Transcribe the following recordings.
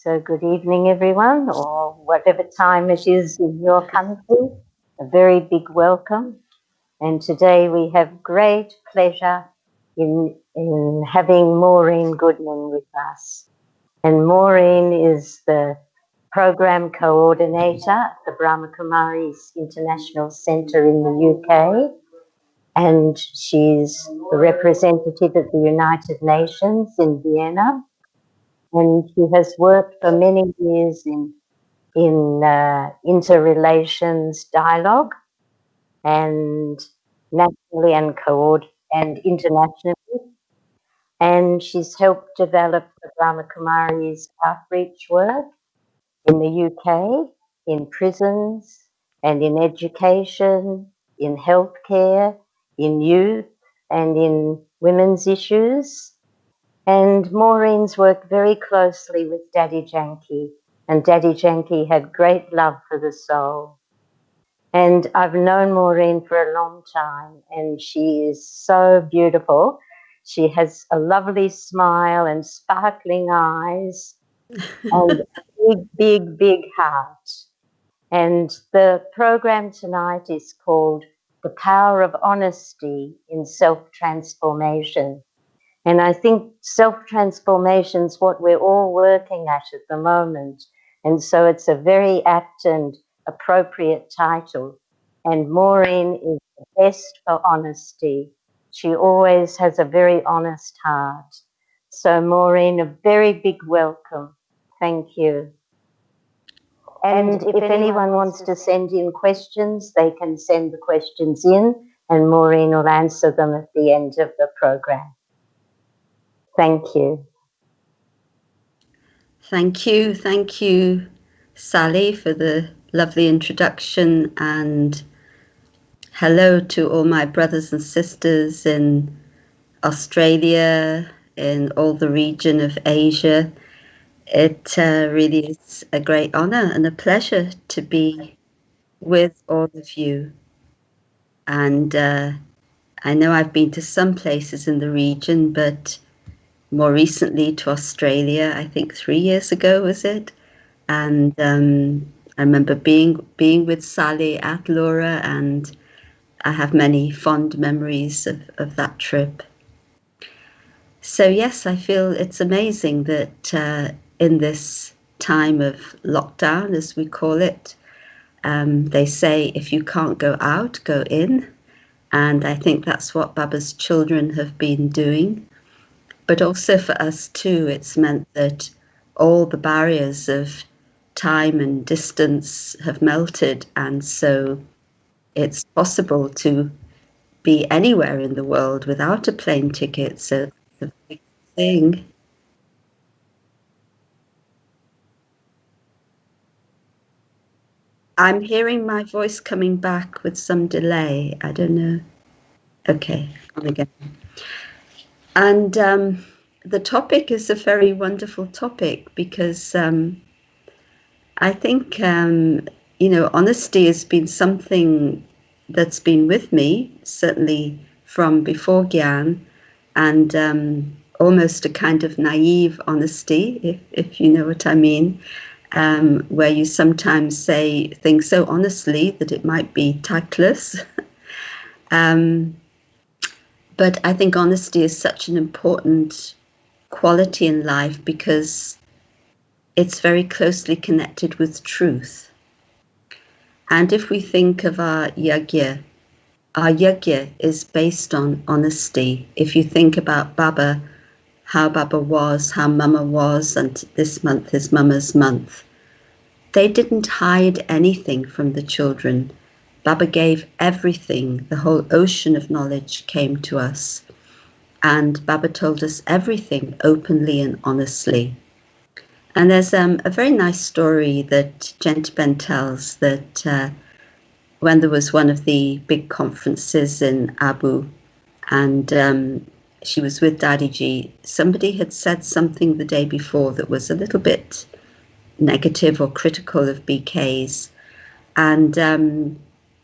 So good evening, everyone, or whatever time it is in your country. A very big welcome. And today we have great pleasure in having Maureen Goodman with us. And Maureen is the program coordinator at the Brahma Kumaris International Centre in the UK. And she's the representative of the United Nations in Vienna. And she has worked for many years in interrelations dialogue and nationally and internationally. And she's helped develop the Brahma Kumaris outreach work in the UK, in prisons and in education, in healthcare, in youth and in women's issues. And Maureen's worked very closely with Daddy Janki, and Daddy Janki had great love for the soul. And I've known Maureen for a long time, and she is so beautiful. She has a lovely smile and sparkling eyes and a big heart. And the program tonight is called The Power of Honesty in Self-Transformation. And I think self-transformation is what we're all working at the moment. And so it's a very apt and appropriate title. And Maureen is the best for honesty. She always has a very honest heart. So Maureen, a very big welcome. Thank you. And if anyone wants to send in questions, they can send the questions in and Maureen will answer them at the end of the program. Thank you. Thank you, Sally, for the lovely introduction, and hello to all my brothers and sisters in Australia, in all the region of Asia. It really is a great honor and a pleasure to be with all of you. And I know I've been to some places in the region, but more recently to Australia, I think 3 years ago, was it? And I remember being with Sally at Laura, and I have many fond memories of that trip. So yes, I feel it's amazing that in this time of lockdown, as we call it, they say if you can't go out, go in. And I think that's what Baba's children have been doing. But also for us too, it's meant that all the barriers of time and distance have melted, and so it's possible to be anywhere in the world without a plane ticket. So it's a big thing. I'm hearing my voice coming back with some delay. I don't know. Okay, on again. And the topic is a very wonderful topic because I think, honesty has been something that's been with me, certainly from before Gyan, and almost a kind of naive honesty, if you know what I mean, where you sometimes say things so honestly that it might be tactless. But I think honesty is such an important quality in life because it's very closely connected with truth. And if we think of our yagya is based on honesty. If you think about Baba, how Baba was, how Mama was, and this month is Mama's month, they didn't hide anything from the children. Baba gave everything. The whole ocean of knowledge came to us. And Baba told us everything openly and honestly. And there's a very nice story that Gentben tells that when there was one of the big conferences in Abu, and she was with Dadiji, somebody had said something the day before that was a little bit negative or critical of BKs. And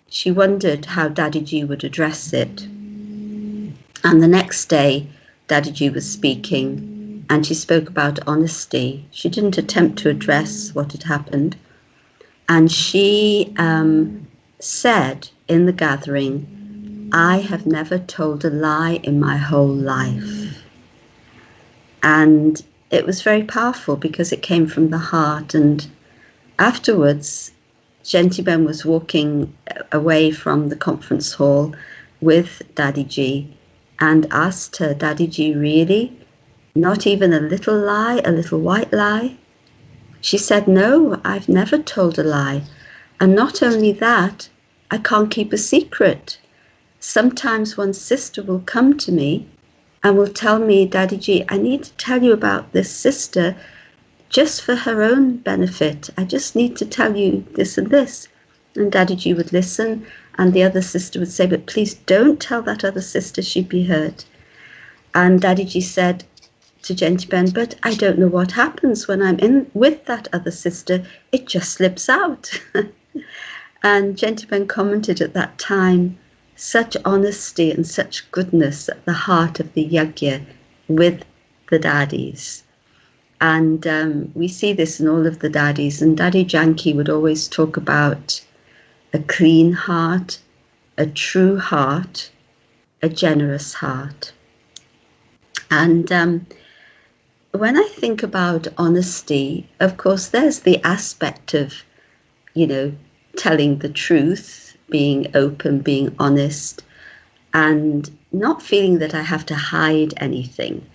she wondered how Dadiji would address it. And the next day, Dadiji was speaking, and she spoke about honesty. She didn't attempt to address what had happened. And she said in the gathering, I have never told a lie in my whole life. And it was very powerful because it came from the heart. And afterwards, Gentiben was walking away from the conference hall with Daddy G and asked her, Daddy G, really? Not even a little lie, a little white lie? She said, no, I've never told a lie. And not only that, I can't keep a secret. Sometimes one sister will come to me and will tell me, Daddy G, I need to tell you about this sister just for her own benefit. I just need to tell you this and this. And Daddy G would listen, and the other sister would say, but please don't tell that other sister, she'd be hurt. And Daddy G said to Gentiben, but I don't know what happens when I'm in with that other sister. It just slips out. And Gentiben commented at that time, such honesty and such goodness at the heart of the yagya with the daddies. And we see this in all of the daddies. And Daddy Janki would always talk about a clean heart, a true heart, a generous heart. And when I think about honesty, of course, there's the aspect of, telling the truth, being open, being honest, and not feeling that I have to hide anything.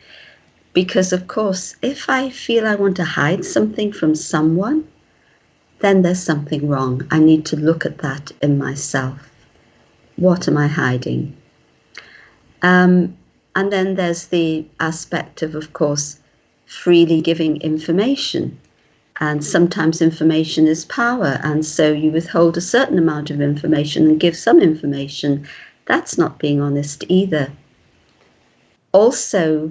Because, of course, if I feel I want to hide something from someone, then there's something wrong. I need to look at that in myself. What am I hiding? And then there's the aspect of course, freely giving information. And sometimes information is power. And so you withhold a certain amount of information and give some information. That's not being honest either. Also,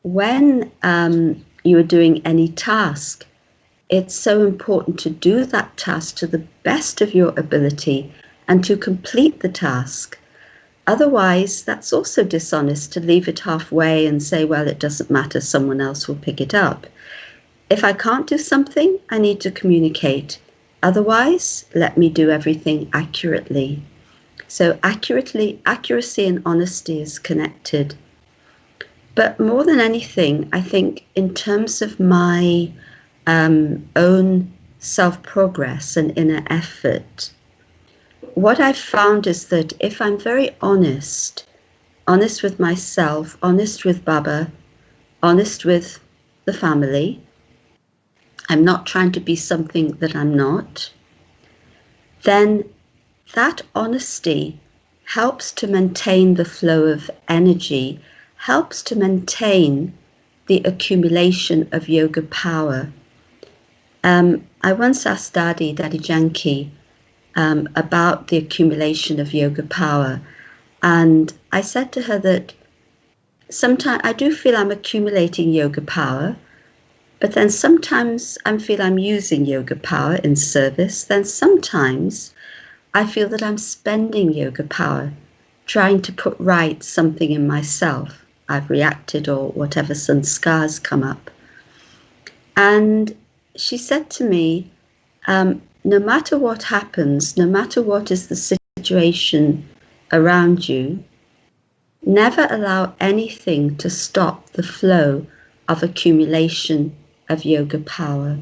when you are doing any task, it's so important to do that task to the best of your ability and to complete the task. Otherwise, that's also dishonest to leave it halfway and say, well, it doesn't matter, someone else will pick it up. If I can't do something, I need to communicate. Otherwise, let me do everything accurately. So accuracy and honesty is connected. But more than anything, I think in terms of my own self-progress and inner effort, what I've found is that if I'm very honest with myself, honest with Baba, honest with the family, I'm not trying to be something that I'm not, then that honesty helps to maintain the flow of energy, helps to maintain the accumulation of yoga power. I once asked Daddy Janki, about the accumulation of yoga power. And I said to her that sometimes I do feel I'm accumulating yoga power, but then sometimes I feel I'm using yoga power in service. Then sometimes I feel that I'm spending yoga power, trying to put right something in myself. I've reacted or whatever sanskars come up. And she said to me, no matter what happens, no matter what is the situation around you, never allow anything to stop the flow of accumulation of yoga power.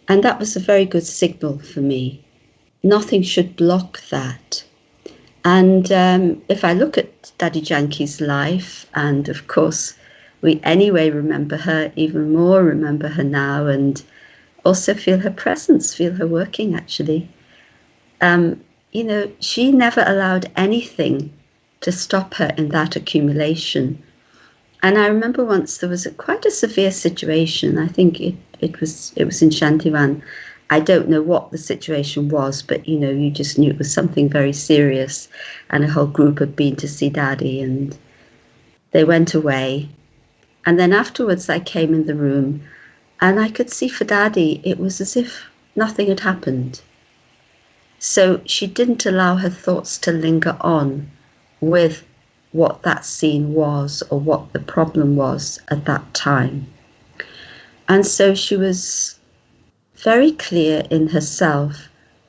And that was a very good signal for me. Nothing should block that. And if I look at Daddy Janki's life, and of course we anyway remember her, even more remember her now, and also feel her presence, feel her working actually. She never allowed anything to stop her in that accumulation. And I remember once there was quite a severe situation. I think it was in Shantivan. I don't know what the situation was, but you just knew it was something very serious. And a whole group had been to see Daddy, and they went away. And then afterwards, I came in the room, and I could see for Daddy, it was as if nothing had happened. So she didn't allow her thoughts to linger on with what that scene was or what the problem was at that time. And so she was very clear in herself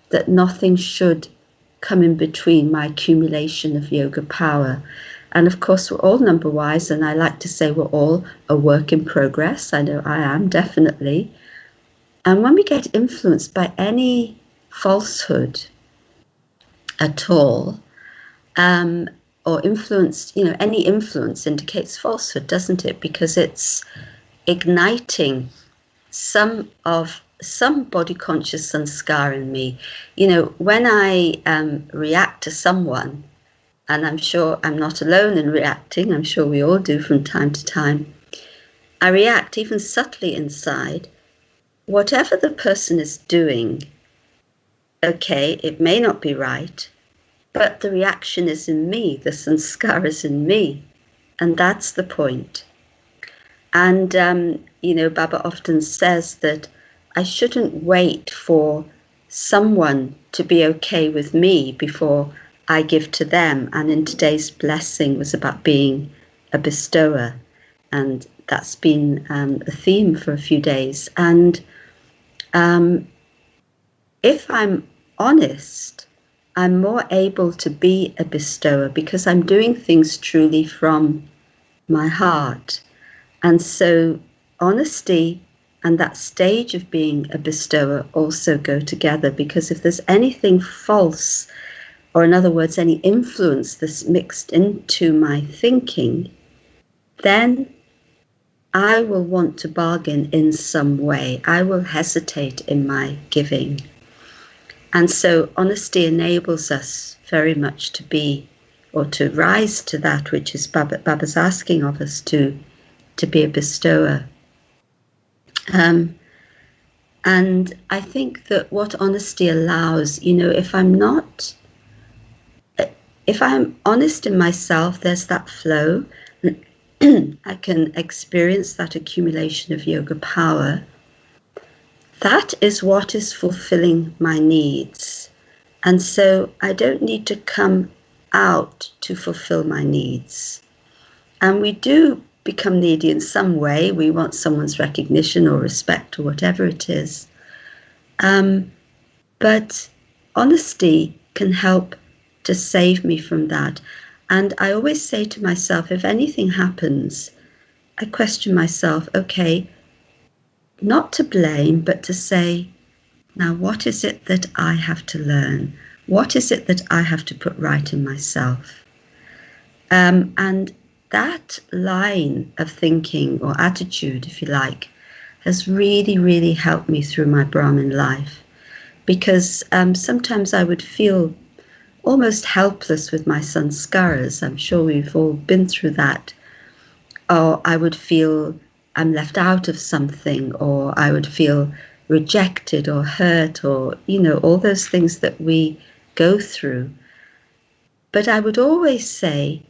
that nothing should come in between my accumulation of yoga power. And of course, we're all number wise, and I like to say we're all a work in progress. I know I am, definitely. And when we get influenced by any falsehood at all, or influenced, any influence indicates falsehood, doesn't it? Because it's igniting some body conscious sanskar in me. When I react to someone, and I'm sure I'm not alone in reacting, I'm sure we all do from time to time, I react even subtly inside. Whatever the person is doing, okay, it may not be right, but the reaction is in me, the sanskar is in me, and that's the point. And, Baba often says that I shouldn't wait for someone to be okay with me before I give to them. And in today's blessing was about being a bestower. And that's been a theme for a few days. And if I'm honest, I'm more able to be a bestower because I'm doing things truly from my heart. And so honesty and that stage of being a bestower also go together, because if there's anything false, or in other words, any influence that's mixed into my thinking, then I will want to bargain in some way. I will hesitate in my giving. And so honesty enables us very much to be, or to rise to that which is Baba's asking of us to be a bestower. And I think that what honesty allows, if I'm honest in myself, there's that flow. I can experience that accumulation of yoga power. That is what is fulfilling my needs. And so I don't need to come out to fulfill my needs. And we do become needy in some way. We want someone's recognition or respect or whatever it is. But honesty can help to save me from that. And I always say to myself, if anything happens, I question myself, okay, not to blame, but to say, now what is it that I have to learn? What is it that I have to put right in myself? And that line of thinking or attitude, if you like, has really, really helped me through my Brahmin life. Because sometimes I would feel almost helpless with my sanskaras. I'm sure we've all been through that. Or I would feel I'm left out of something, or I would feel rejected or hurt, or, all those things that we go through. But I would always say,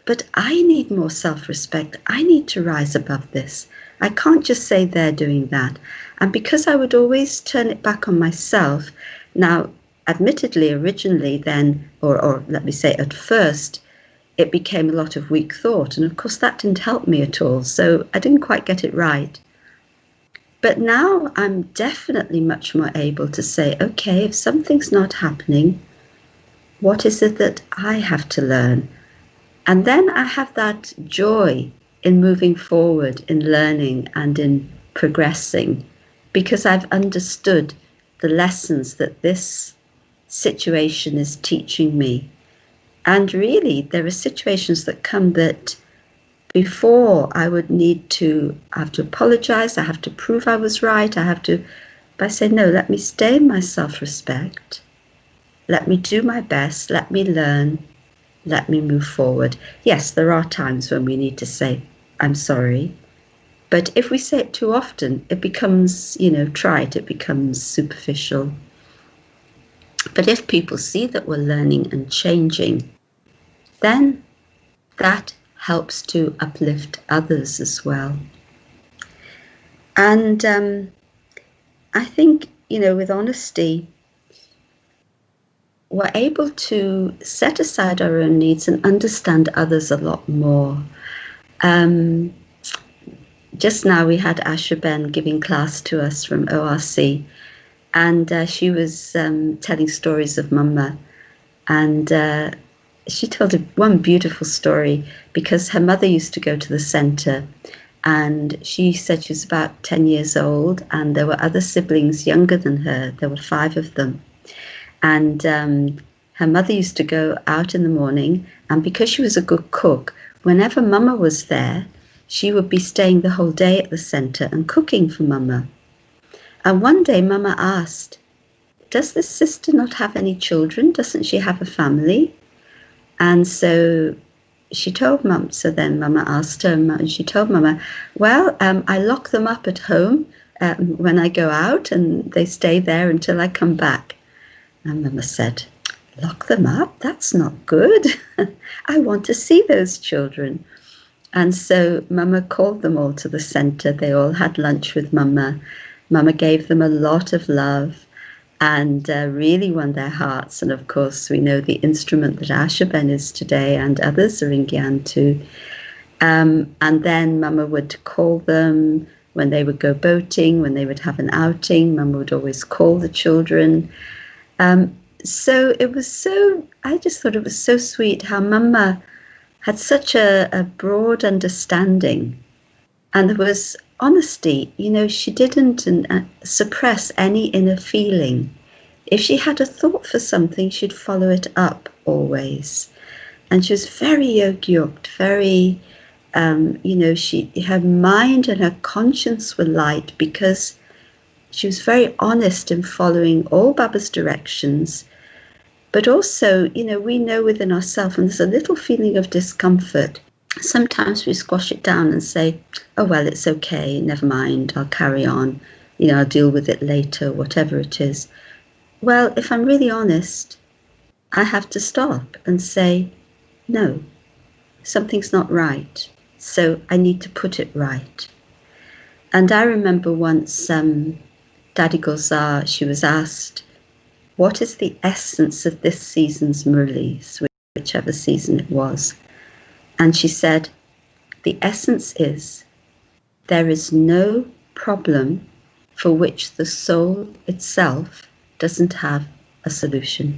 but I need more self-respect. I need to rise above this. I can't just say they're doing that. And because I would always turn it back on myself, now, admittedly, originally then, or let me say at first, it became a lot of weak thought. And of course, that didn't help me at all. So I didn't quite get it right. But now I'm definitely much more able to say, okay, if something's not happening, what is it that I have to learn? And then I have that joy in moving forward, in learning and in progressing, because I've understood the lessons that this situation is teaching me. And really, there are situations that come that before I would I have to apologize, I have to prove I was right, but I say, no, let me stay in my self-respect, let me do my best, let me learn, let me move forward. Yes, there are times when we need to say, I'm sorry. But if we say it too often, it becomes, trite, it becomes superficial. But if people see that we're learning and changing, then that helps to uplift others as well. And I think, with honesty, we're able to set aside our own needs and understand others a lot more. Just now we had Asha Ben giving class to us from ORC, and she was telling stories of Mama, and she told one beautiful story because her mother used to go to the centre, and she said she was about 10 years old, and there were other siblings younger than her. There were 5 of them. And her mother used to go out in the morning, and because she was a good cook, whenever Mama was there, she would be staying the whole day at the centre and cooking for Mama. And one day Mama asked, "Does this sister not have any children? Doesn't she have a family?" And so she told Mum. So then Mama asked her, and she told Mama, "Well, I lock them up at home when I go out, and they stay there until I come back." And Mama said, "Lock them up? That's not good. I want to see those children." And so Mama called them all to the centre. They all had lunch with Mama. Mama gave them a lot of love and really won their hearts. And of course, we know the instrument that Asha Ben is today, and others are in Gyan too. And then Mama would call them when they would go boating, when they would have an outing. Mama would always call the children. So it was I just thought it was so sweet how Mama had such a broad understanding, and there was honesty. She didn't suppress any inner feeling. If she had a thought for something, she'd follow it up always. And she was very yoke-yoked, very, her mind and her conscience were light because she was very honest in following all Baba's directions. But also, we know within ourselves, and there's a little feeling of discomfort. Sometimes we squash it down and say, "Oh, well, it's okay, never mind, I'll carry on, I'll deal with it later," whatever it is. Well, if I'm really honest, I have to stop and say, no, something's not right. So I need to put it right. And I remember once Daddy Gozar, she was asked, "What is the essence of this season's Murlis?" Whichever season it was. And she said, "The essence is there is no problem for which the soul itself doesn't have a solution."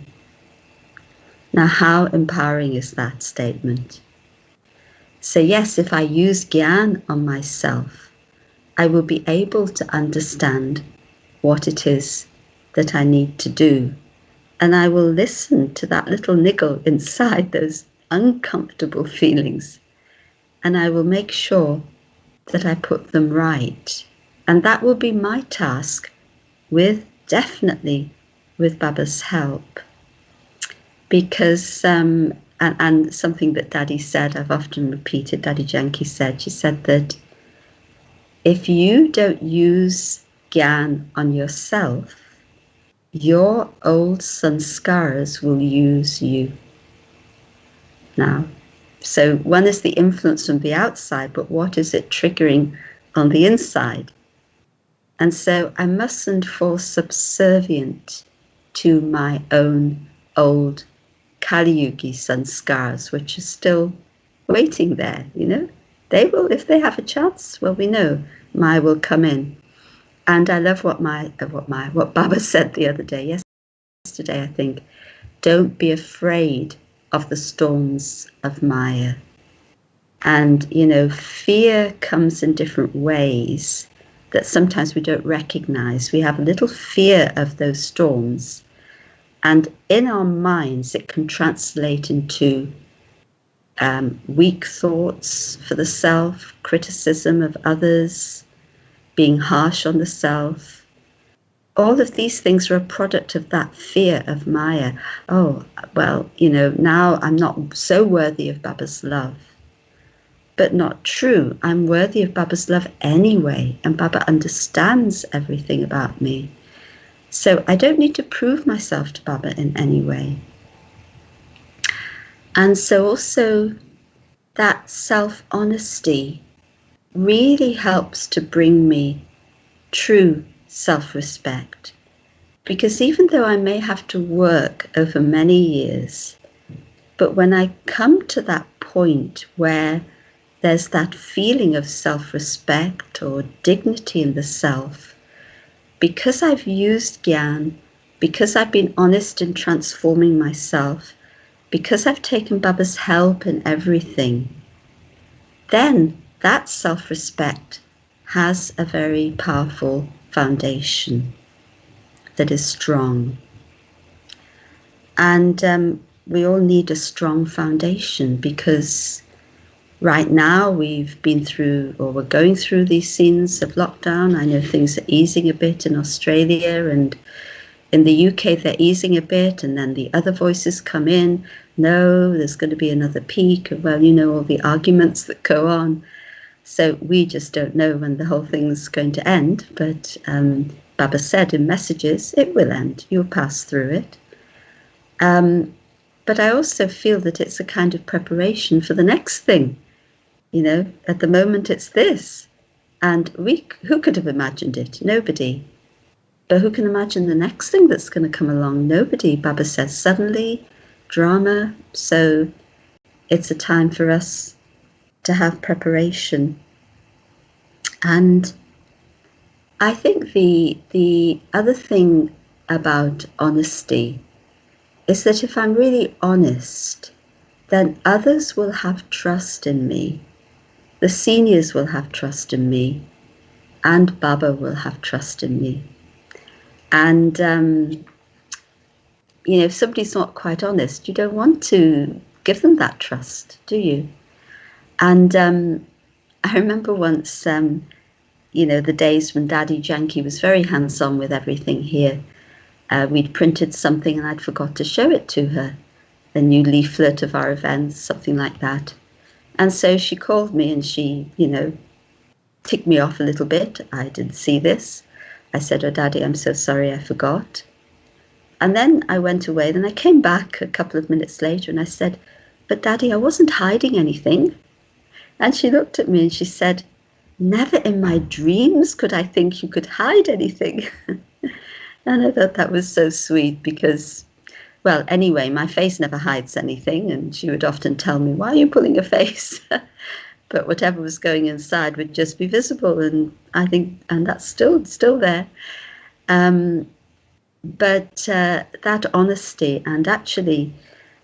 Now, how empowering is that statement? So yes, if I use Gyan on myself, I will be able to understand what it is that I need to do. And I will listen to that little niggle inside, those uncomfortable feelings. And I will make sure that I put them right. And that will be my task, definitely with Baba's help. Because, and something that Daddy said, I've often repeated, Daddy Janki said, she said that if you don't use Gyan on yourself, your old sanskaras will use you. Now, so one is the influence from the outside, but what is it triggering on the inside? And so I mustn't fall subservient to my own old Kali Yugi sanskars, which are still waiting there, They will, if they have a chance, well, we know Maya will come in. And I love what Baba said the other day, yesterday, I think. Don't be afraid of the storms of Maya. And, fear comes in different ways that sometimes we don't recognize. We have a little fear of those storms. And in our minds, it can translate into weak thoughts for the self, criticism of others, being harsh on the self. All of these things are a product of that fear of Maya. Oh, well, now I'm not so worthy of Baba's love. But not true. I'm worthy of Baba's love anyway, and Baba understands everything about me. So I don't need to prove myself to Baba in any way. And so also that self-honesty really helps to bring me true self-respect, Because even though I may have to work over many years, but when I come to that point where there's that feeling of self-respect or dignity in the self, because I've used Gyan, because I've been honest in transforming myself, because I've taken Baba's help in everything, then that self-respect has a very powerful foundation that is strong. And we all need a strong foundation, because right now we've been through, or we're going through, these scenes of lockdown. I know things are easing a bit in Australia, and in the UK they're easing a bit, and then the other voices come in. No, there's going to be another peak. Well, you know, all the arguments that go on. So we just don't know when the whole thing's going to end. But Baba said in messages, it will end. You'll pass through it. But I also feel that it's a kind of preparation for the next thing. You know, at the moment it's this. And who could have imagined it? Nobody. But who can imagine the next thing that's going to come along? Nobody. Baba says suddenly, drama. So it's a time for us to have preparation. And I think the other thing about honesty is that if I'm really honest, then others will have trust in me. The seniors will have trust in me, and Baba will have trust in me. And, you know, if somebody's not quite honest, you don't want to give them that trust, do you? And I remember once, you know, the days when Daddy Janki was very hands-on with everything here. We'd printed something and I'd forgot to show it to her, a new leaflet of our events, something like that. And so she called me and she, you know, ticked me off a little bit. I didn't see this. I said, oh, Daddy, I'm so sorry, I forgot. And then I went away. Then I came back a couple of minutes later and I said, but Daddy, I wasn't hiding anything. And she looked at me and she said, never in my dreams could I think you could hide anything. And I thought that was so sweet because, well, anyway, my face never hides anything. And she would often tell me, why are you pulling a face? But whatever was going inside would just be visible. And I think, and that's still there. But that honesty, and actually,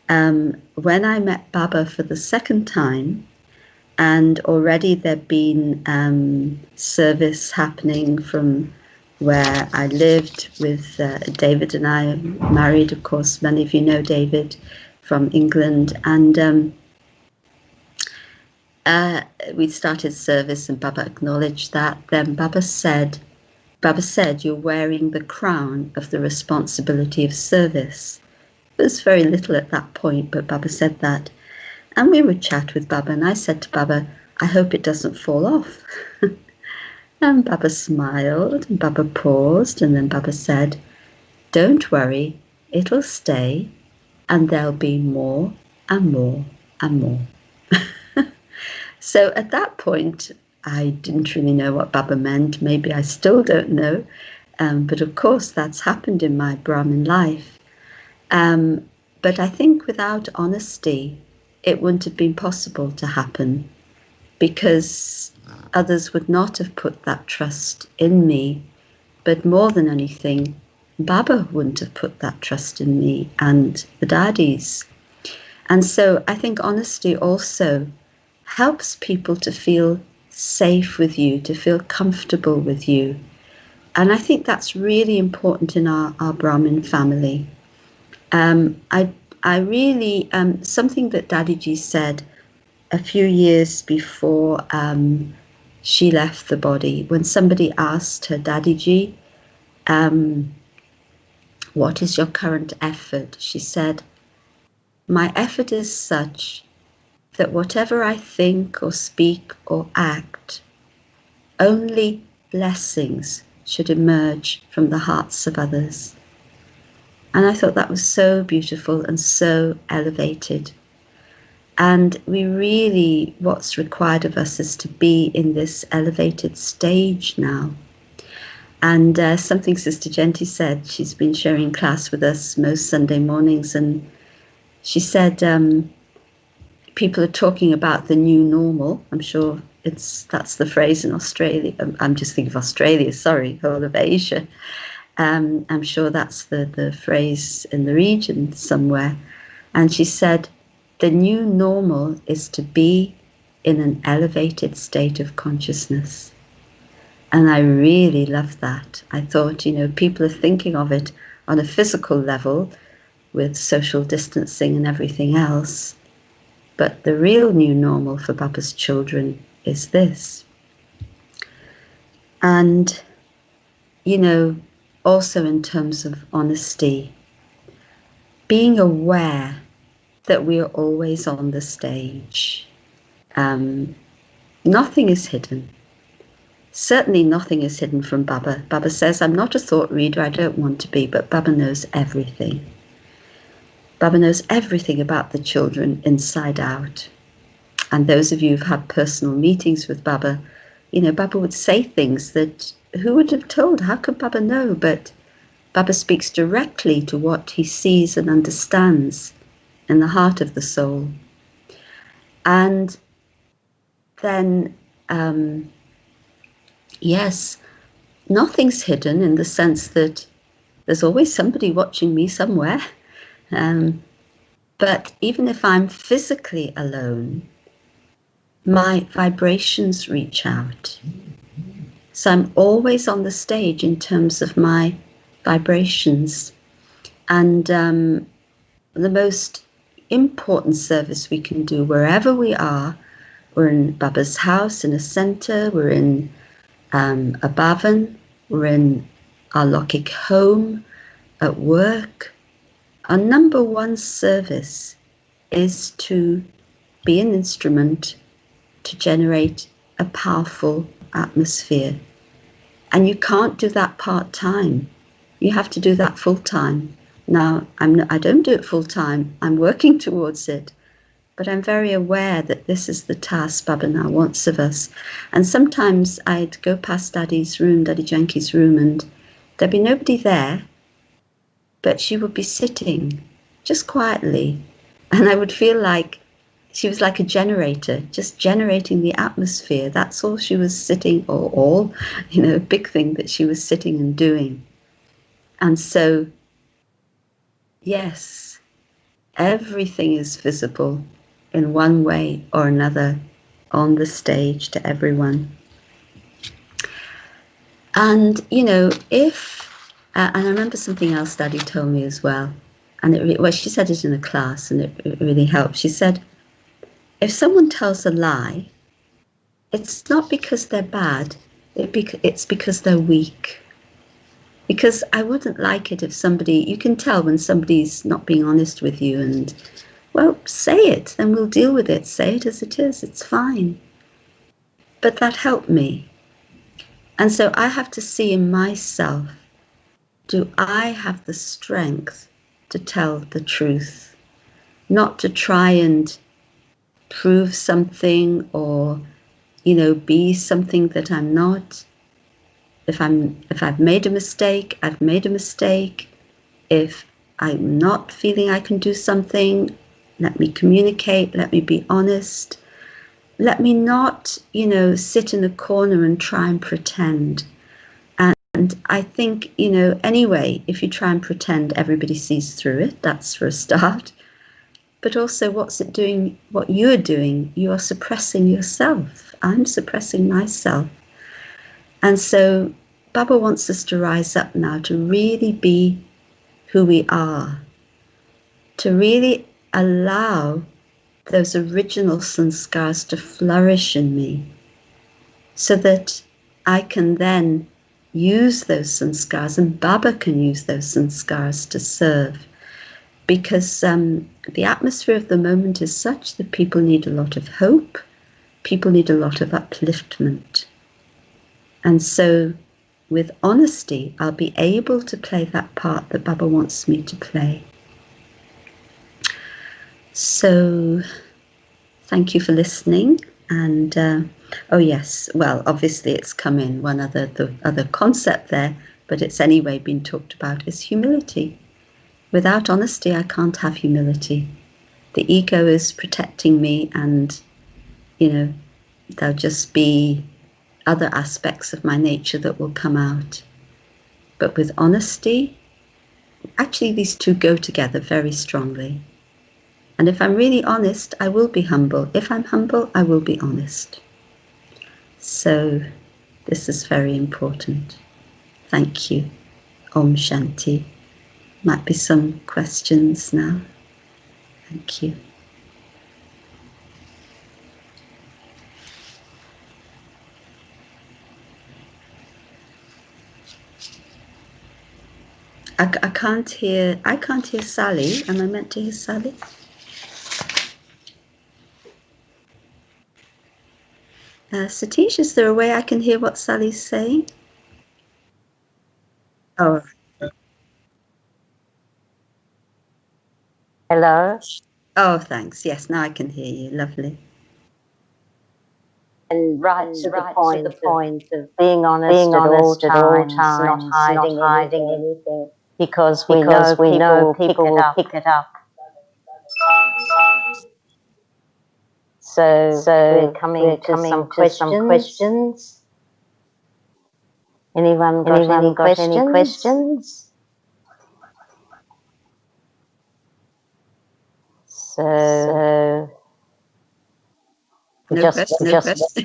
when I met Baba for the second time, and already there'd been service happening from where I lived with David, and I married, of course, many of you know David from England, and we started service and Baba acknowledged that. Then Baba said, you're wearing the crown of the responsibility of service. There was very little at that point, but Baba said that. And we would chat with Baba, and I said to Baba, I hope it doesn't fall off. And Baba smiled, and Baba paused, and then Baba said, don't worry, it'll stay, and there'll be more and more and more. So at that point, I didn't really know what Baba meant. Maybe I still don't know. But of course, that's happened in my Brahmin life. But I think without honesty, it wouldn't have been possible to happen, because others would not have put that trust in me. But more than anything, Baba wouldn't have put that trust in me and the daddies. And so I think honesty also helps people to feel safe with you, to feel comfortable with you. And I think that's really important in our Brahmin family. I really, something that Dadiji said a few years before she left the body, when somebody asked her, Dadiji, what is your current effort? She said, my effort is such that whatever I think or speak or act, only blessings should emerge from the hearts of others. And I thought that was so beautiful and so elevated. And we really, what's required of us is to be in this elevated stage now. And something Sister Genti said, she's been sharing class with us most Sunday mornings, and she said people are talking about the new normal. I'm sure that's the phrase in Australia. I'm just thinking of Australia, sorry, whole of Asia. I'm sure that's the phrase in the region somewhere. And she said, the new normal is to be in an elevated state of consciousness. And I really love that. I thought, people are thinking of it on a physical level with social distancing and everything else. But the real new normal for Baba's children is this. And, also in terms of honesty, being aware that we are always on the stage. Nothing is hidden. Certainly nothing is hidden from Baba. Baba says, I'm not a thought reader, I don't want to be, but Baba knows everything. Baba knows everything about the children inside out. And those of you who've had personal meetings with Baba, Baba would say things that who would have told? How could Baba know? But Baba speaks directly to what he sees and understands in the heart of the soul. And then, yes, nothing's hidden in the sense that there's always somebody watching me somewhere. But even if I'm physically alone, my vibrations reach out. So I'm always on the stage in terms of my vibrations. And the most important service we can do wherever we are, we're in Baba's house, in a center, we're in a bhavan, we're in our Lokik home, at work. Our number one service is to be an instrument to generate a powerful atmosphere. And you can't do that part-time. You have to do that full-time. Now, I don't do it full-time. I'm working towards it. But I'm very aware that this is the task Baba now wants of us. And sometimes I'd go past Daddy Janki's room, and there'd be nobody there, but she would be sitting just quietly. And I would feel like she was like a generator, just generating the atmosphere. That's all she was sitting, or big thing that she was sitting and doing. And so, yes, everything is visible in one way or another on the stage to everyone. And, and I remember something else Daddy told me as well. And she said it in a class, and it really helped. She said, if someone tells a lie, it's not because they're bad, it's because they're weak. Because I wouldn't like it if you can tell when somebody's not being honest with you, and, well, say it, and we'll deal with it. Say it as it is, it's fine. But that helped me. And so I have to see in myself, do I have the strength to tell the truth? Not to try and prove something or, be something that I'm not. If I've made a mistake, I've made a mistake. If I'm not feeling I can do something, let me communicate, let me be honest. Let me not, sit in a corner and try and pretend. And I think, anyway, if you try and pretend, everybody sees through it. That's for a start. But also, what's it doing? What you're doing, you are suppressing yourself. I'm suppressing myself. And so Baba wants us to rise up now, to really be who we are, to really allow those original sanskars to flourish in me, so that I can then use those sanskars, and Baba can use those sanskars to serve. Because the atmosphere of the moment is such that people need a lot of hope, people need a lot of upliftment. And so with honesty, I'll be able to play that part that Baba wants me to play. So thank you for listening. And oh yes, well, obviously it's come in the other concept there, but it's anyway been talked about, is humility. Without honesty, I can't have humility. The ego is protecting me, and there'll just be other aspects of my nature that will come out. But with honesty, actually these two go together very strongly. And if I'm really honest, I will be humble. If I'm humble, I will be honest. So this is very important. Thank you. Om Shanti. Might be some questions now. Thank you. I can't hear Sally. Am I meant to hear Sally? Satish, is there a way I can hear what Sally's saying? Oh. Hello? Oh, thanks. Yes, now I can hear you. Lovely. And right to the point of being honest at all times, not hiding anything, because we know people will pick it up. So we're coming to some questions. Anyone got any questions? So no question. We're just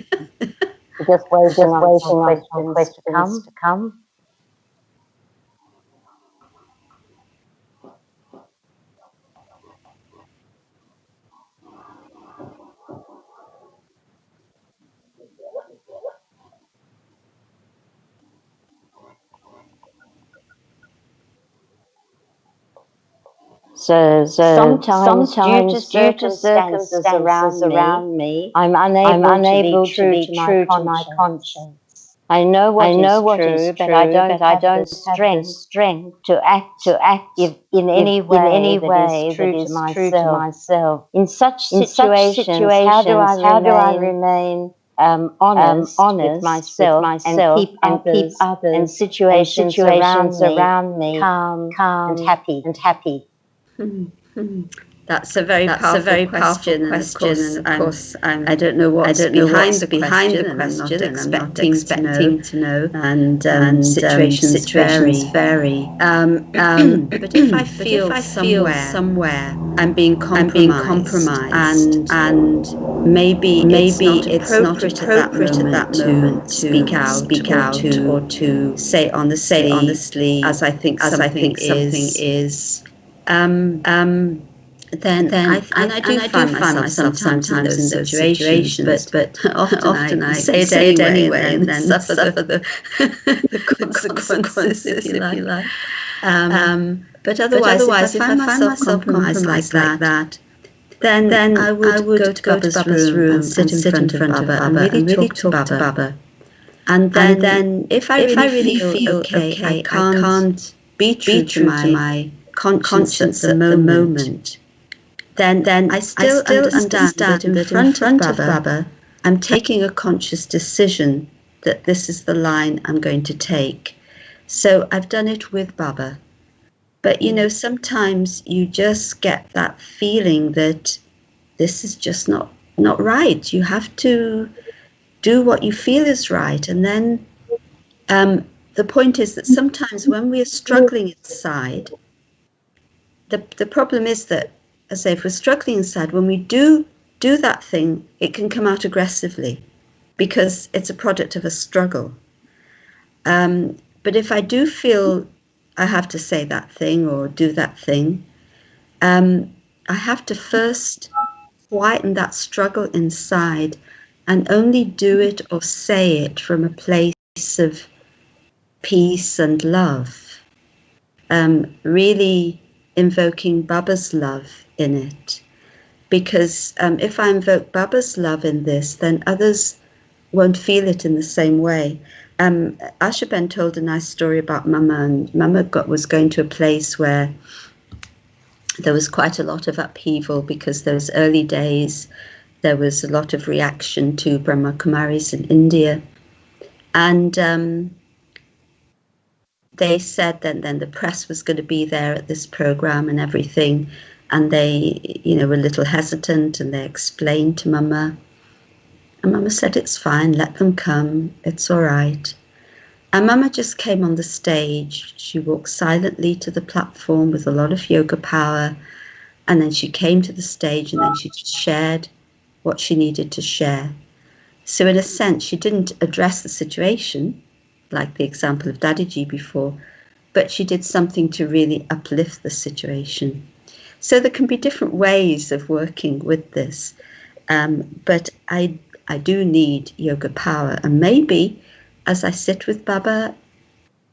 waiting on some questions to come. So sometimes due to circumstances around me, I'm unable to be true to my conscience. I know what is true, but I don't have the strength to act in any way that is true to myself. In such situations, how do I remain honest with myself and keep others and situations around me calm and happy? That's a very powerful question, and of course, I don't know what's behind the question, and I'm not expecting to know. And situations vary. But if I feel somewhere I'm being compromised, and maybe it's not appropriate at that moment to speak out or to say honestly, as I think something is. Then I do find myself sometimes in those situations, but often I say it anyway and then suffer the consequences, if you like. But otherwise, if I find myself compromised like that, then I would go to Baba's room and sit in front of Baba and really talk to Baba. And then if I really feel okay, I can't be true to my conscience at the moment, then I still understand that in front of Baba, I'm taking a conscious decision that this is the line I'm going to take. So I've done it with Baba. But sometimes you just get that feeling that this is just not right. You have to do what you feel is right. And then the point is that sometimes when we are struggling inside, the problem is that, as I say, if we're struggling inside, when we do that thing, it can come out aggressively because it's a product of a struggle. But if I do feel I have to say that thing or do that thing, I have to first quieten that struggle inside and only do it or say it from a place of peace and love. Really invoking Baba's love in it. Because if I invoke Baba's love in this, then others won't feel it in the same way. Ashaben told a nice story about Mama, and Mama was going to a place where there was quite a lot of upheaval because those early days, there was a lot of reaction to Brahma Kumaris in India. And they said that then the press was going to be there at this program and everything. And they, were a little hesitant, and they explained to Mama. And Mama said, it's fine, let them come, it's all right. And Mama just came on the stage. She walked silently to the platform with a lot of yoga power. And then she came to the stage, and then she just shared what she needed to share. So in a sense, she didn't address the situation, like the example of Dadiji before, but she did something to really uplift the situation. So there can be different ways of working with this. But I do need yoga power. And maybe as I sit with Baba,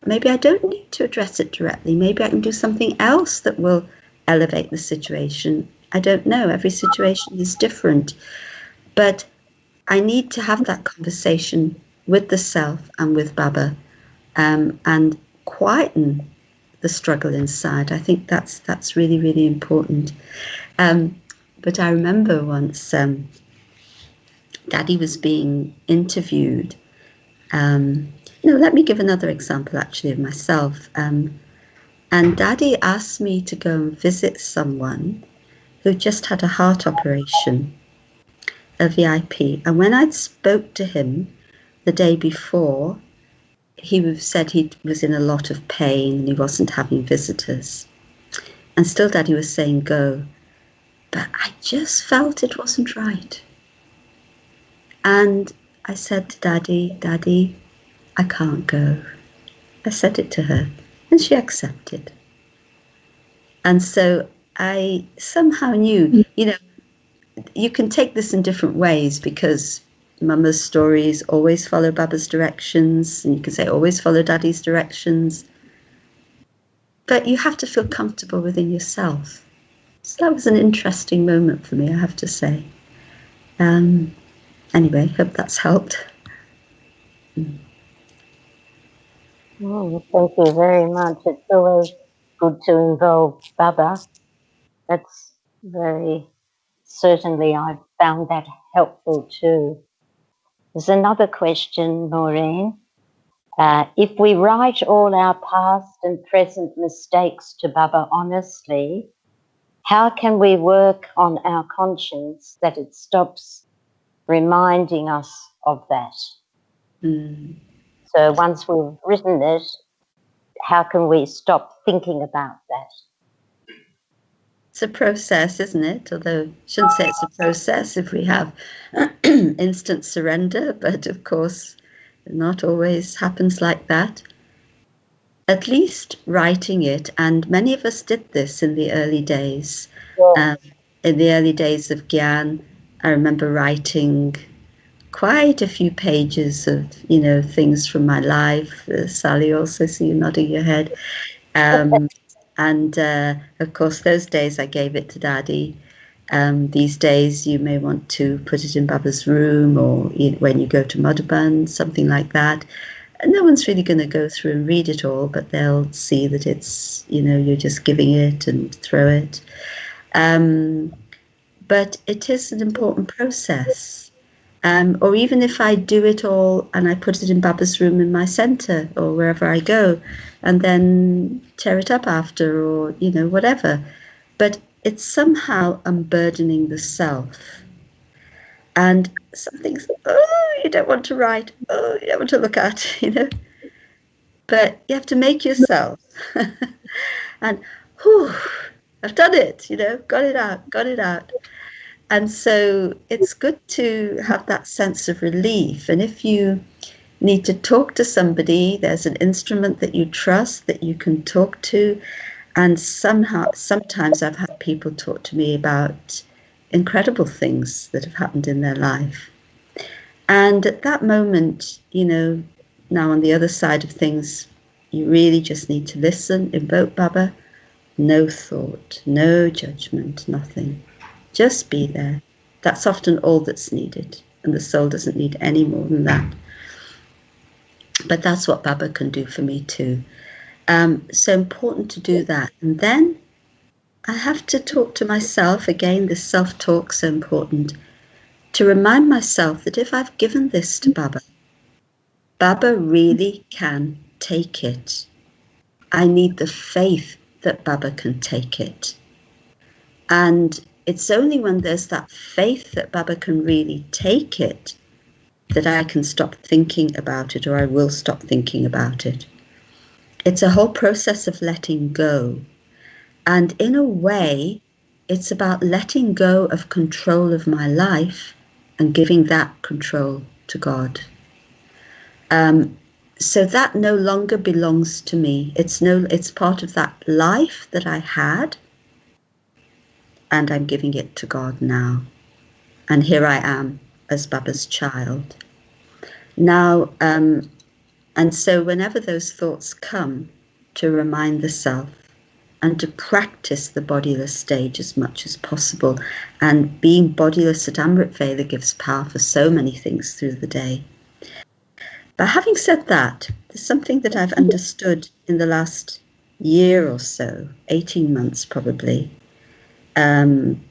maybe I don't need to address it directly. Maybe I can do something else that will elevate the situation. I don't know. Every situation is different. But I need to have that conversation with the self and with Baba, and quieten the struggle inside. I think that's really, really important. But I remember once Daddy was being interviewed. Let me give another example actually of myself. And Daddy asked me to go and visit someone who just had a heart operation, a VIP. And when I'd spoke to him the day before, he said he was in a lot of pain and he wasn't having visitors. And still Daddy was saying go. But I just felt it wasn't right. And I said to Daddy, I can't go. I said it to her, and she accepted. And so I somehow knew, you can take this in different ways, because Mama's stories always follow Baba's directions, and you can say always follow Daddy's directions. But you have to feel comfortable within yourself. So that was an interesting moment for me, I have to say. Anyway, hope that's helped. Oh, thank you very much. It's always good to involve Baba. That's certainly I've found that helpful too. There's another question, Maureen. If we write all our past and present mistakes to Baba honestly, how can we work on our conscience that it stops reminding us of that? So once we've written it, how can we stop thinking about that? It's a process, isn't it? Although I shouldn't say it's a process if we have instant surrender, but of course, not always happens like that. At least writing it, and many of us did this in the early days. Yeah. In the early days of Gyan, I remember writing quite a few pages of, things from my life. Sally, also see you nodding your head. And of course, those days I gave it to Daddy. These days, you may want to put it in Baba's room, or when you go to Madhuban, something like that. And no one's really going to go through and read it all, but they'll see that it's, you're just giving it and throw it. But it is an important process. Or even if I do it all and I put it in Baba's room in my center or wherever I go, and then tear it up after, or, whatever. But it's somehow unburdening the self. And some things, you don't want to write, you don't want to look at, But you have to make yourself. And, I've done it, got it out. And so it's good to have that sense of relief. And if you need to talk to somebody, there's an instrument that you trust that you can talk to. And sometimes I've had people talk to me about incredible things that have happened in their life. And at that moment, now on the other side of things, you really just need to listen, invoke Baba, no thought, no judgment, nothing. Just be there. That's often all that's needed, and the soul doesn't need any more than that. But that's what Baba can do for me too. So important to do that. And then I have to talk to myself. Again, this self-talk so important. to remind myself that if I've given this to Baba, Baba really can take it. I need the faith that Baba can take it. And it's only when there's that faith that Baba can really take it that I can stop thinking about it, or I will stop thinking about it. It's a whole process of letting go. And in a way, it's about letting go of control of my life and giving that control to God. So that no longer belongs to me. It's part of that life that I had, and I'm giving it to God now. And here I am as Baba's child. Now, and so whenever those thoughts come, to remind the self and to practice the bodiless stage as much as possible. And being bodiless at Amrit Vela gives power for so many things through the day. But having said that, there's something that I've understood in the last year or so, 18 months probably,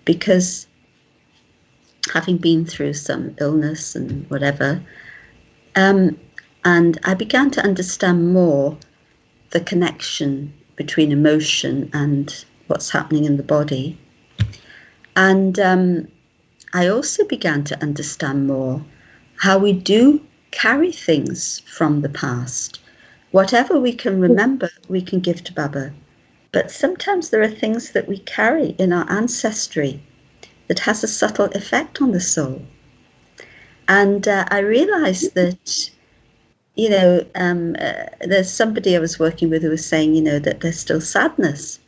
because having been through some illness and whatever, and I began to understand more the connection between emotion and what's happening in the body. And I also began to understand more how we do carry things from the past. Whatever we can remember, we can give to Baba. But sometimes there are things that we carry in our ancestry that has a subtle effect on the soul. And I realized that, there's somebody I was working with who was saying, that there's still sadness.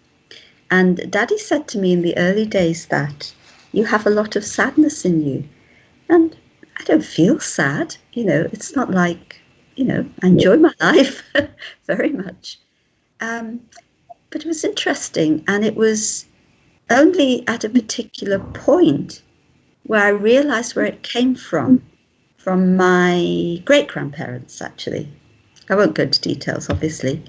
And Daddy said to me in the early days that you have a lot of sadness in you. And I don't feel sad, it's not like, I enjoy my life very much. But it was interesting, and it was only at a particular point where I realized where it came from my great-grandparents, actually. I won't go into details, obviously.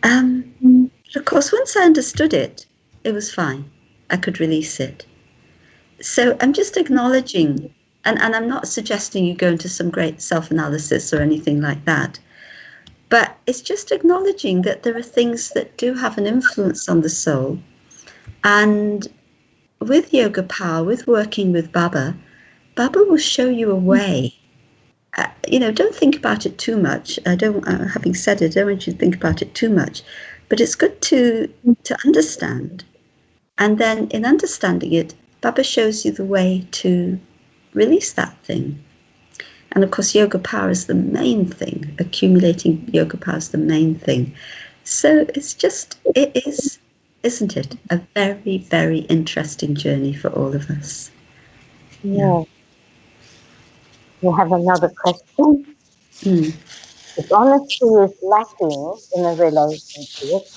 But of course, once I understood it, it was fine. I could release it. So I'm just acknowledging, and I'm not suggesting you go into some great self-analysis or anything like that, but it's just acknowledging that there are things that do have an influence on the soul. And with Yoga Power, with working with Baba, Baba will show you a way. Don't think about it too much. Having said it, I don't want you to think about it too much, but it's good to understand. And then in understanding it, Baba shows you the way to release that thing. And of course, yoga power is the main thing. Accumulating yoga power is the main thing. So it is, isn't it, a very, very interesting journey for all of us. Yeah. You have another question? If honesty is lacking in a relationship,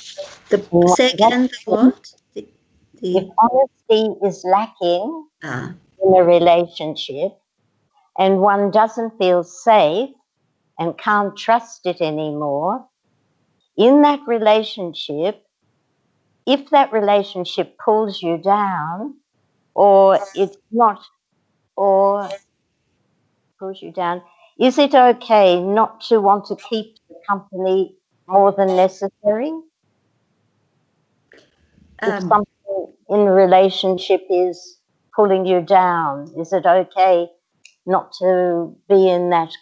Say again, the what? If honesty is lacking in a relationship and one doesn't feel safe and can't trust it anymore, in that relationship, if that relationship pulls you down or it's not, or pulls you down, is it okay not to want to keep the company more than necessary? If something in a relationship is pulling you down, is it okay not to be in that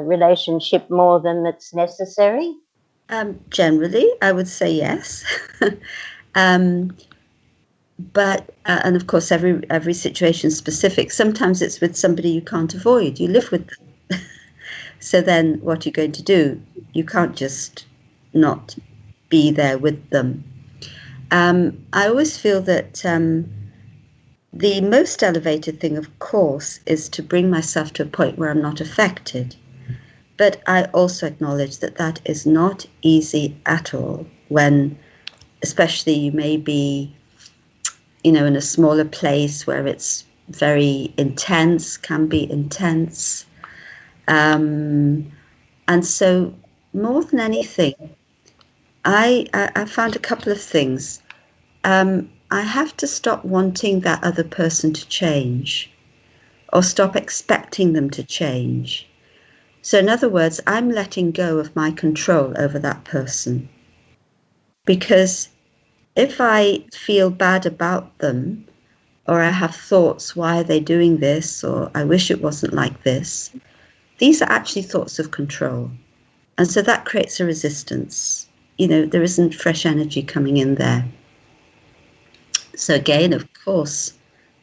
relationship more than that's necessary? Generally, I would say yes. But and of course, every situation is specific. Sometimes it's with somebody you can't avoid. You live with them. So then, what are you going to do? You can't just not be there with them. I always feel that the most elevated thing, of course, is to bring myself to a point where I'm not affected. But I also acknowledge that that is not easy at all when, especially, you may be, in a smaller place where it's very intense, can be intense. And so, more than anything, I found a couple of things. I have to stop wanting that other person to change. or stop expecting them to change. So in other words, I'm letting go of my control over that person. Because if I feel bad about them, or I have thoughts, why are they doing this? Or I wish it wasn't like this. These are actually thoughts of control. And so that creates a resistance. There isn't fresh energy coming in there. So again, of course,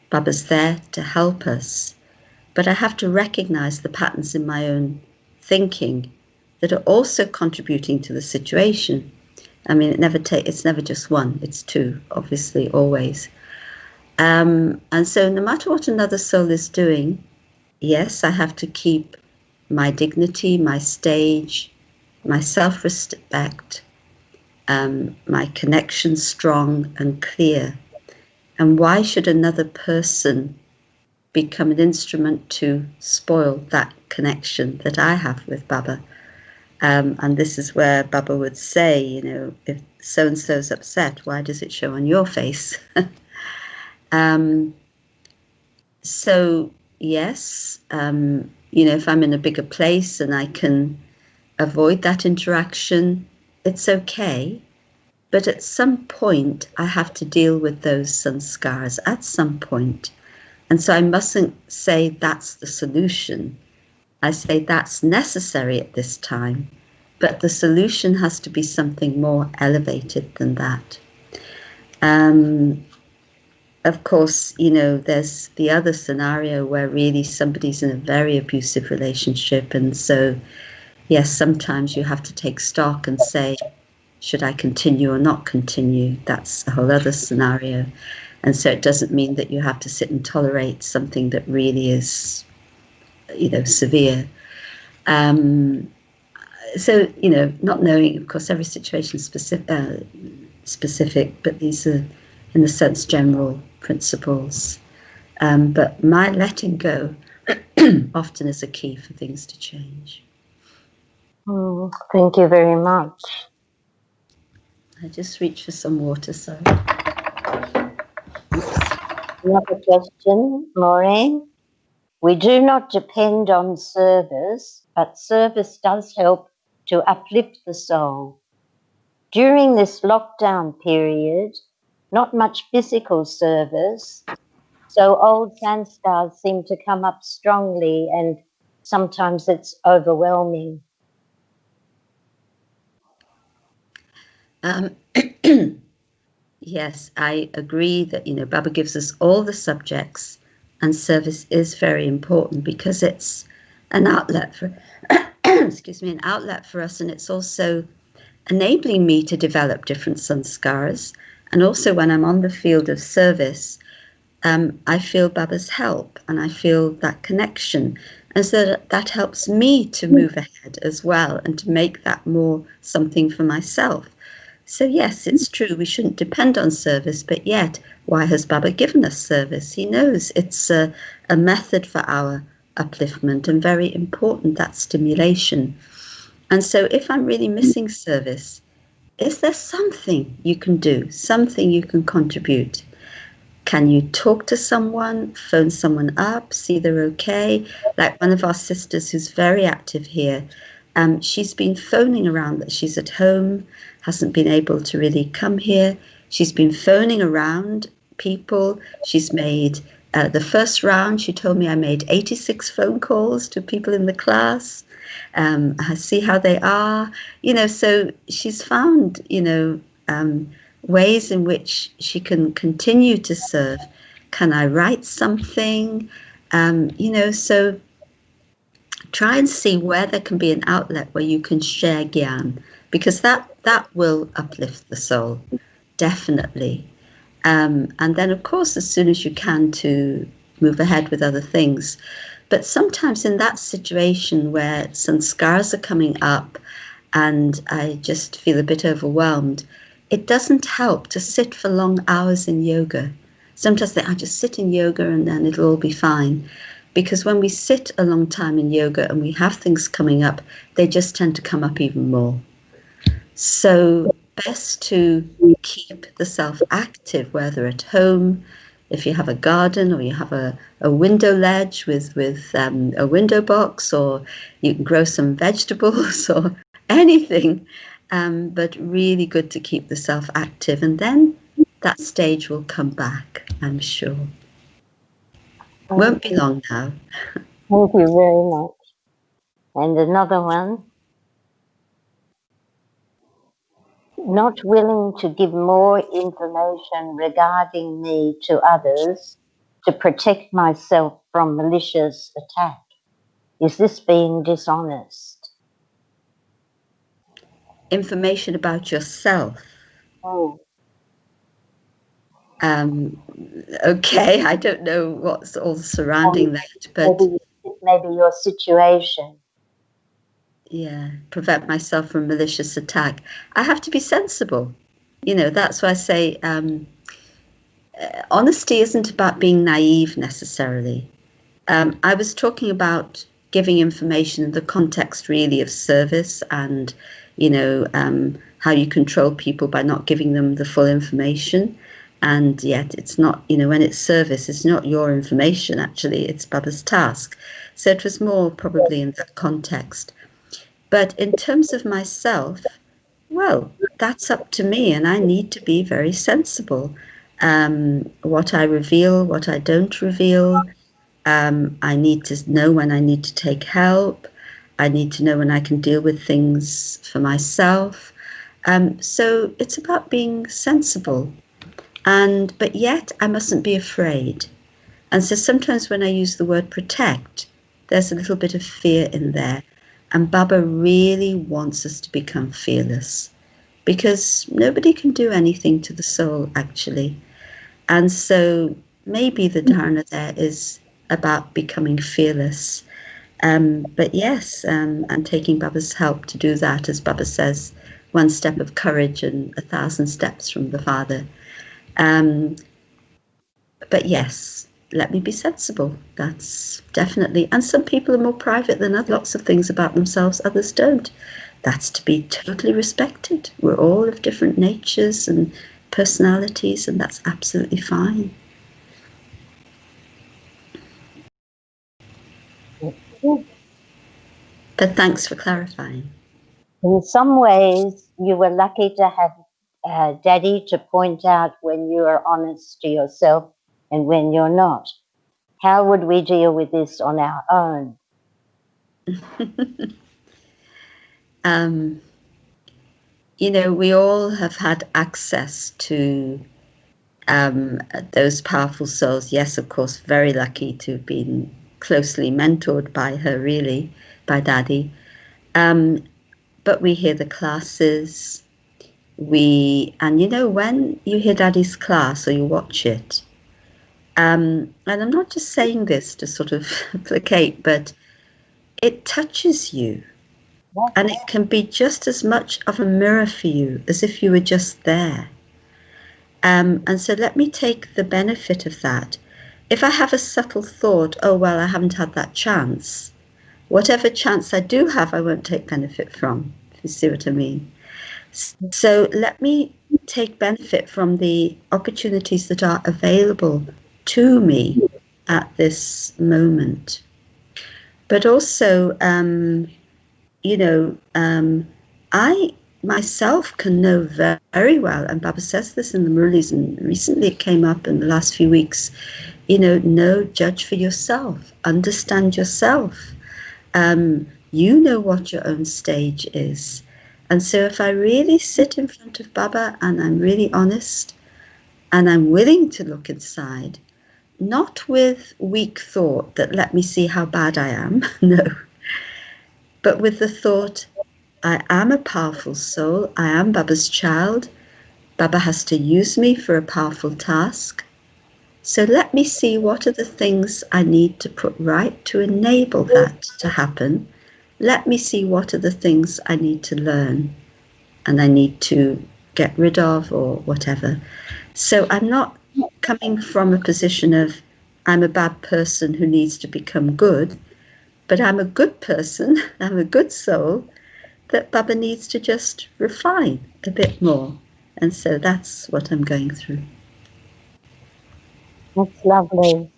Baba's there to help us. But I have to recognize the patterns in my own thinking that are also contributing to the situation. I mean, it's never just one, it's two, obviously, always. And so no matter what another soul is doing, yes, I have to keep my dignity, my stage, my self-respect, my connection strong and clear. And why should another person become an instrument to spoil that connection that I have with Baba? And this is where Baba would say, if so-and-so's upset, why does it show on your face? So yes, if I'm in a bigger place and I can avoid that interaction, it's okay. But at some point, I have to deal with those sanskars at some point. And so I mustn't say that's the solution. I say that's necessary at this time. But the solution has to be something more elevated than that. Of course, there's the other scenario where really somebody's in a very abusive relationship. And so, yes, sometimes you have to take stock and say, should I continue or not continue? That's a whole other scenario. And so it doesn't mean that you have to sit and tolerate something that really is, severe. So, not knowing, of course, every situation is specific, but these are, in a sense, general principles. But my letting go often is a key for things to change. Thank you very much. I just reached for some water, sorry. Another question, Maureen. We do not depend on service, but service does help to uplift the soul. During this lockdown period, not much physical service, so old sanskars seem to come up strongly and sometimes it's overwhelming. Yes, I agree that, Baba gives us all the subjects, and service is very important because it's an outlet for, an outlet for us, and it's also enabling me to develop different sanskars. And also when I'm on the field of service, I feel Baba's help and I feel that connection. And so that helps me to move ahead as well and to make that more something for myself. So yes, it's true, we shouldn't depend on service, but yet, why has Baba given us service? He knows it's a method for our upliftment and very important, that stimulation. And so if I'm really missing service, is there something you can do, something you can contribute? Can you talk to someone, phone someone up, see they're okay? Like one of our sisters who's very active here, she's been phoning around that she's at home, hasn't been able to really come here. She's been phoning around people. She's made the first round, she told me I made 86 phone calls to people in the class. I see how they are, so she's found, ways in which she can continue to serve. Can I write something? So try and see where there can be an outlet where you can share gyan, because that will uplift the soul, definitely. And then, of course, as soon as you can, to move ahead with other things. But sometimes in that situation where some scars are coming up and I just feel a bit overwhelmed, it doesn't help to sit for long hours in yoga. Sometimes I just sit in yoga and then it'll all be fine. Because when we sit a long time in yoga and we have things coming up, they just tend to come up even more. So best to keep the self active, whether at home, if you have a garden or you have a window ledge with a window box, or you can grow some vegetables or anything. But really good to keep the self active, and then that stage will come back, I'm sure. Won't be long now. Thank you very much. And another one, not willing to give more information regarding me to others to protect myself from malicious attack. Is this being dishonest? Information about yourself. Oh. Okay, I don't know what's all surrounding that, but maybe your situation. yeah, prevent myself from malicious attack. I have to be sensible. You know, that's why I say honesty isn't about being naive necessarily. I was talking about giving information in the context really of service, and how you control people by not giving them the full information. And yet it's not, when it's service, it's not your information, actually, it's Baba's task. So it was more probably in that context. But in terms of myself, well, that's up to me, and I need to be very sensible. What I reveal, what I don't reveal. I need to know when I need to take help. I need to know when I can deal with things for myself. So it's about being sensible, but yet I mustn't be afraid. And so sometimes when I use the word protect, there's a little bit of fear in there. And Baba really wants us to become fearless, because nobody can do anything to the soul, actually. And so maybe the dharana there is about becoming fearless. But yes, and taking Baba's help to do that, as Baba says, one step of courage and 1,000 steps from the Father. But yes, let me be sensible. That's definitely. And some people are more private than others. Lots of things about themselves, others don't. That's to be totally respected. We're all of different natures and personalities, and that's absolutely fine. But thanks for clarifying. In some ways, you were lucky to have Daddy to point out when you are honest to yourself and when you're not. How would we deal with this on our own? We all have had access to those powerful souls. Yes, of course, very lucky to have been closely mentored by her, really, by Daddy. But we hear the classes. And when you hear Daddy's class or you watch it, and I'm not just saying this to sort of placate, but it touches you. And it can be just as much of a mirror for you as if you were just there. And so let me take the benefit of that. If I have a subtle thought, oh, well, I haven't had that chance, whatever chance I do have, I won't take benefit from, if you see what I mean. So let me take benefit from the opportunities that are available to me at this moment. But also, I myself can know very well, and Baba says this in the Murlis, and recently it came up in the last few weeks, know, judge for yourself, understand yourself. You know what your own stage is. And so if I really sit in front of Baba and I'm really honest and I'm willing to look inside, not with weak thought that let me see how bad I am, no, but with the thought, I am a powerful soul, I am Baba's child, Baba has to use me for a powerful task. So let me see what are the things I need to put right to enable that to happen. Let me see what are the things I need to learn and I need to get rid of or whatever. So I'm not coming from a position of I'm a bad person who needs to become good, but I'm a good person, I'm a good soul that Baba needs to just refine a bit more. And so that's what I'm going through. That's lovely.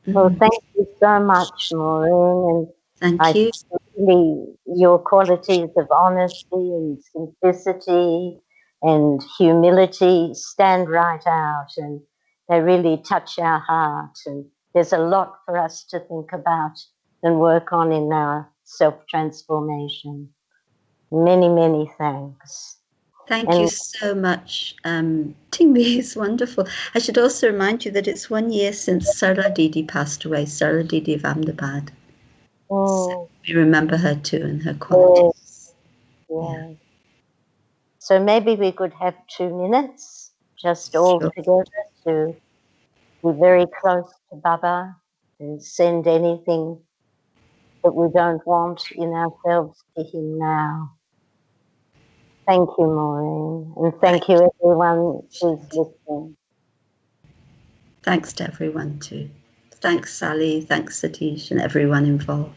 Well, Mm. thank you so much, Maureen. And I Thank you. think really your qualities of honesty and simplicity and humility stand right out, and they really touch our heart. And there's a lot for us to think about and work on in our self-transformation. Many, many thanks. Thank you And so much. Timmy is wonderful. I should also remind you that it's 1 year since Sarla Didi passed away, Sarla Didi of Ahmedabad. So oh, we remember her too and her yes, qualities. Yeah, yes. So maybe we could have 2 minutes just all sure. together to be very close to Baba and send anything that we don't want in ourselves to him now. Thank you, Maureen, and Thank thank you everyone you, who's Shanti. listening. Thanks to everyone too. Thanks, Sally. Thanks, Satish, and everyone involved.